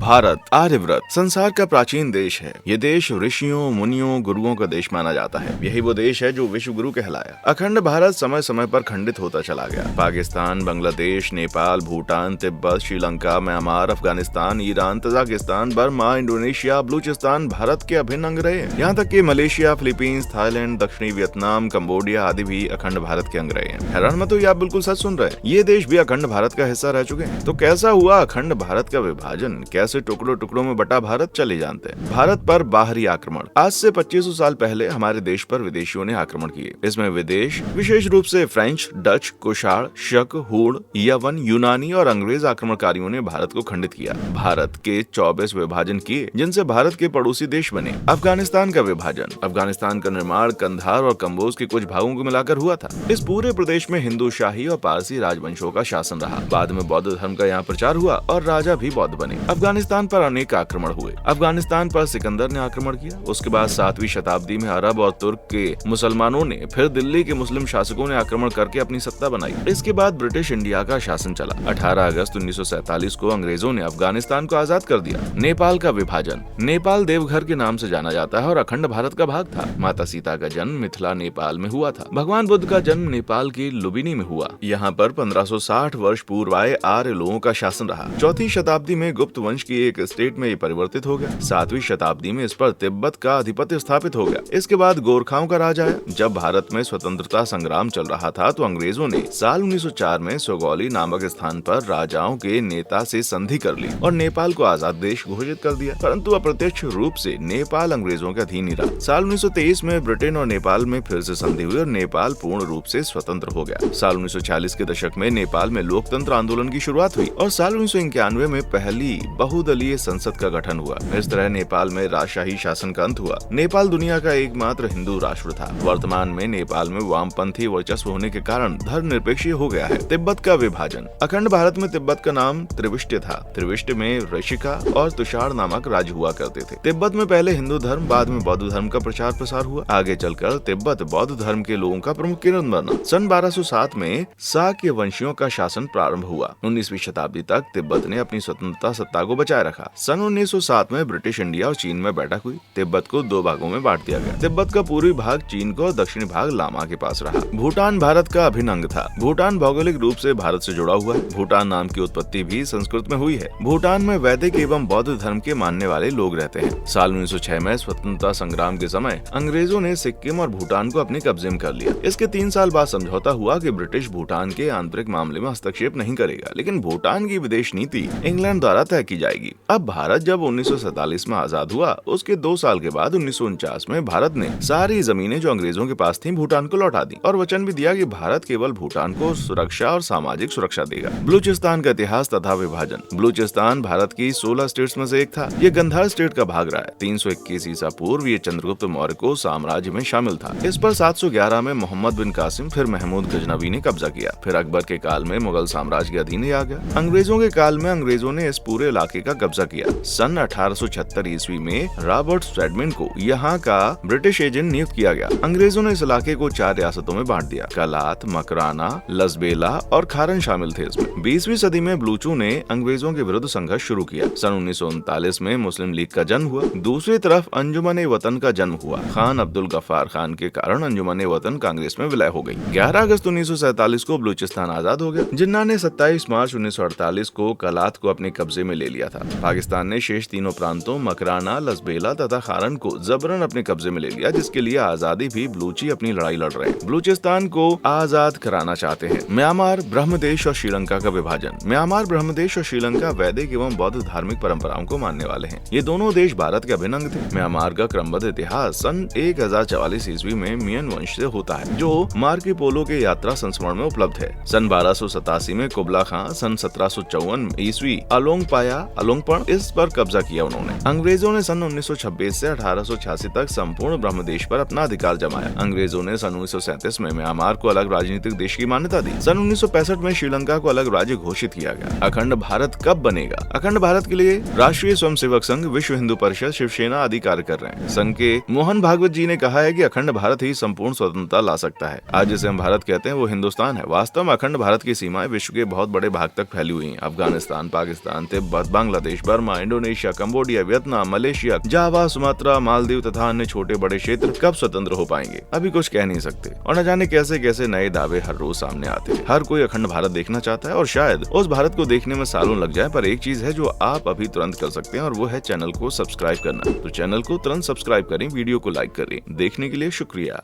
भारत आर्यव्रत संसार का प्राचीन देश है। ये देश ऋषियों मुनियों गुरुओं का देश माना जाता है। यही वो देश है जो विश्व गुरु कहलाया। अखंड भारत समय समय पर खंडित होता चला गया। Pakistan, Bangladesh, Nepal, Bhutan, Tibet, Sri Lanka, Myanmar, Afghanistan, Iran, Tajikistan, Burma, Indonesia, Balochistan Bharat के अभिन्न अंग रहे। यहाँ तक कि मलेशिया, फिलीपींस, थाईलैंड, दक्षिणी वियतनाम, कम्बोडिया आदि भी अखंड भारत के अंग रहे हैं। हैरान मत होइए, आप बिल्कुल सच सुन रहे हैं। ये देश भी अखंड भारत का हिस्सा रह चुके हैं। तो कैसा हुआ अखंड भारत का विभाजन? कैसे टुकड़ों टुकड़ों में बटा भारत, चले जानते हैं। भारत पर बाहरी आक्रमण। आज से 2500 साल पहले हमारे देश पर विदेशियों ने आक्रमण किए। इसमें विदेश विशेष रूप से फ्रेंच, डच, कुशाण, शक, हूण, यवन, यूनानी और अंग्रेज आक्रमणकारियों ने भारत को खंडित किया। भारत के 24 विभाजन किए, जिनसे भारत के पड़ोसी देश बने। अफगानिस्तान का विभाजन। अफगानिस्तान का निर्माण कंधार और कम्बोज के कुछ भागों को मिलाकर हुआ था। इस पूरे प्रदेश में हिंदू शाही और पारसी राजवंशों का शासन रहा। बाद में बौद्ध धर्म का यहाँ प्रचार हुआ और राजा भी बौद्ध बने। अफगानिस्तान पर अनेक आक्रमण हुए। अफगानिस्तान पर सिकंदर ने आक्रमण किया। उसके बाद 7वीं शताब्दी में अरब और तुर्क के मुसलमानों ने, फिर दिल्ली के मुस्लिम शासकों ने आक्रमण करके अपनी सत्ता बनाई। इसके बाद ब्रिटिश इंडिया का शासन चला। 18 अगस्त 1947 को अंग्रेजों ने अफगानिस्तान को आजाद कर दिया। नेपाल का विभाजन। नेपाल देवघर के नाम से जाना जाता है और अखंड भारत का भाग था। माता सीता का जन्म मिथिला नेपाल में हुआ था। भगवान बुद्ध का जन्म नेपाल की लुम्बिनी में हुआ। यहाँ पर 1560 वर्ष पूर्व आए आर्य लोगों का शासन रहा। 4वीं शताब्दी में गुप्त वंश की एक स्टेट में ये परिवर्तित हो गया। 7वीं शताब्दी में इस पर तिब्बत का आधिपत्य स्थापित हो गया। इसके बाद गोरखाओं का राज आया। जब भारत में स्वतंत्रता संग्राम चल रहा था तो अंग्रेजों ने साल 1904 में सुगौली नामक स्थान पर राजाओं के नेता से संधि कर ली और नेपाल को आजाद देश घोषित कर दिया। परंतु अप्रत्यक्ष रूप से नेपाल अंग्रेजों के अधीन ही रहा। साल 1923 में ब्रिटेन और नेपाल में फिर से संधि हुई और नेपाल पूर्ण रूप से स्वतंत्र हो गया। साल 1940 के दशक में नेपाल में लोकतंत्र आंदोलन की शुरुआत हुई और साल 1991 में पहली बहुदलीय संसद का गठन हुआ। इस तरह नेपाल में राजशाही शासन का अंत हुआ। नेपाल दुनिया का एकमात्र हिंदू राष्ट्र था। वर्तमान में नेपाल में वामपंथी वर्चस्व होने के कारण धर्मनिरपेक्ष हो गया है। तिब्बत का विभाजन। अखंड भारत में तिब्बत का नाम त्रिविष्ट था। त्रिविष्ट में ऋषिका और तुषार नामक राज्य हुआ करते थे। तिब्बत में पहले हिंदू धर्म, बाद में बौद्ध धर्म का प्रचार प्रसार हुआ। आगे चलकर तिब्बत बौद्ध धर्म के लोगों का प्रमुख केंद्र बना। सन 1207 में शाक्य वंशियों का शासन प्रारंभ हुआ। 19वीं शताब्दी तक तिब्बत ने अपनी स्वतंत्रता सत्ता को बचाए रखा। सन 1907 में ब्रिटिश इंडिया और चीन में बैठक हुई। तिब्बत को 2 भागों में बांट दिया गया। तिब्बत का पूर्वी भाग चीन को और दक्षिणी भाग लामा के पास रहा। भूटान भारत का अभिन्न अंग था। भूटान भौगोलिक रूप से भारत से जुड़ा हुआ है। भूटान नाम की उत्पत्ति भी संस्कृत में हुई है। भूटान में वैदिक एवं बौद्ध धर्म के मानने वाले लोग रहते हैं। साल 1906 में स्वतंत्रता संग्राम के समय अंग्रेजों ने सिक्किम और भूटान को अपने कब्जे में कर लिया। इसके 3 साल बाद समझौता हुआ कि ब्रिटिश भूटान के आंतरिक मामले में हस्तक्षेप नहीं करेगा, लेकिन भूटान की विदेश नीति इंग्लैंड द्वारा तय की जाएगी। अब भारत जब 1947 में आजाद हुआ, उसके 2 साल के बाद 1949 में भारत ने सारी जमीनें जो अंग्रेजों के पास थीं भूटान को लौटा दी और वचन भी दिया कि भारत केवल भूटान को सुरक्षा और सामाजिक सुरक्षा देगा। बलूचिस्तान का इतिहास तथा विभाजन। बलूचिस्तान भारत की 16 स्टेट्स में से एक था। ये गंधार स्टेट का भाग रहा है। 321 ईसा पूर्व ये चंद्रगुप्त मौर्य को साम्राज्य में शामिल था। इस पर 711 में मोहम्मद बिन कासिम फिर महमूद गजनवी ने कब्जा किया। फिर अकबर के काल में मुगल साम्राज्य के अधीन ही आ गया। अंग्रेजों के काल में अंग्रेजों ने इस पूरे इलाके का कब्जा किया। सन 1876 ईस्वी में रॉबर्ट स्टैडमैन को यहाँ का ब्रिटिश एजेंट नियुक्त किया गया। अंग्रेजों ने इस इलाके को 4 रियासतों में बांट दिया। कलात, मकराना, लसबेला और खारन शामिल थे इसमें। 20वीं सदी में बलूचों ने अंग्रेजों के विरुद्ध संघर्ष शुरू किया। सन 1939 में मुस्लिम लीग का जन्म हुआ। दूसरी तरफ अंजुमन वतन का जन्म हुआ। खान अब्दुल गफ्फार खान के कारण अंजुमन वतन कांग्रेस में विलय हो गई। 11 अगस्त 1947 को बलूचिस्तान आजाद हो गया। जिन्ना ने 27 मार्च 1948 को कलात को अपने कब्जे में ले लिया था। पाकिस्तान ने शेष तीनों प्रांतों मकराना, लसबेला तथा खारन को जबरन अपने कब्जे में ले लिया, जिसके लिए आजादी भी बलूची अपनी लड़ाई लड़ रहे हैं। बलूचिस्तान को आजाद कराना चाहते हैं। म्यांमार, ब्रह्मदेश और श्रीलंका का विभाजन। म्यांमार, ब्रह्मदेश और श्रीलंका वैदिक एवं बौद्ध धार्मिक परंपराओं को मानने वाले हैं। ये दोनों देश भारत के अभिन्न अंग थे। म्यांमार का क्रमबद्ध इतिहास सन 1044 ईस्वी में मियन वंश से होता है, जो मार्को पोलो के यात्रा संस्मरण में उपलब्ध है। सन 1287 में कुबला खां, सन 1754 ईस्वी अलोंगपण इस पर कब्जा किया उन्होंने। अंग्रेजों ने सन 1926 से 1886 तक संपूर्ण ब्रह्मदेश पर अपना अधिकार जमाया। अंग्रेजों ने सन 1937 में म्यांमार को अलग राजनीतिक देश की मान्यता दी। सन 1965 में श्रीलंका को अलग राज्य घोषित किया गया। अखंड भारत कब बनेगा? अखंड भारत के लिए राष्ट्रीय स्वयंसेवक संघ, विश्व हिंदू परिषद, शिवसेना आदि कार्य कर रहे हैं। संघ के मोहन भागवत जी ने कहा है कि अखंड भारत ही संपूर्ण स्वतंत्रता ला सकता है। आज जिसे हम भारत कहते हैं वो हिंदुस्तान है। वास्तव में अखंड भारत की सीमाएं विश्व के बहुत बड़े भाग तक फैली हुई हैं। Afghanistan, Pakistan, Tibet, Bangladesh Bangladesh, Burma, Indonesia, Cambodia, Vietnam, Malaysia, Java, Sumatra, Maldives तथा अन्य छोटे बड़े क्षेत्र कब स्वतंत्र हो पाएंगे, अभी कुछ कह नहीं सकते। और न जाने कैसे कैसे नए दावे हर रोज सामने आते हैं। हर कोई अखंड भारत देखना चाहता है और शायद उस भारत को देखने में सालों लग जाए, पर एक चीज है जो आप अभी तुरंत कर सकते हैं और वो है चैनल को सब्सक्राइब करना। तो चैनल को तुरंत सब्सक्राइब करें, वीडियो को लाइक करें। देखने के लिए शुक्रिया।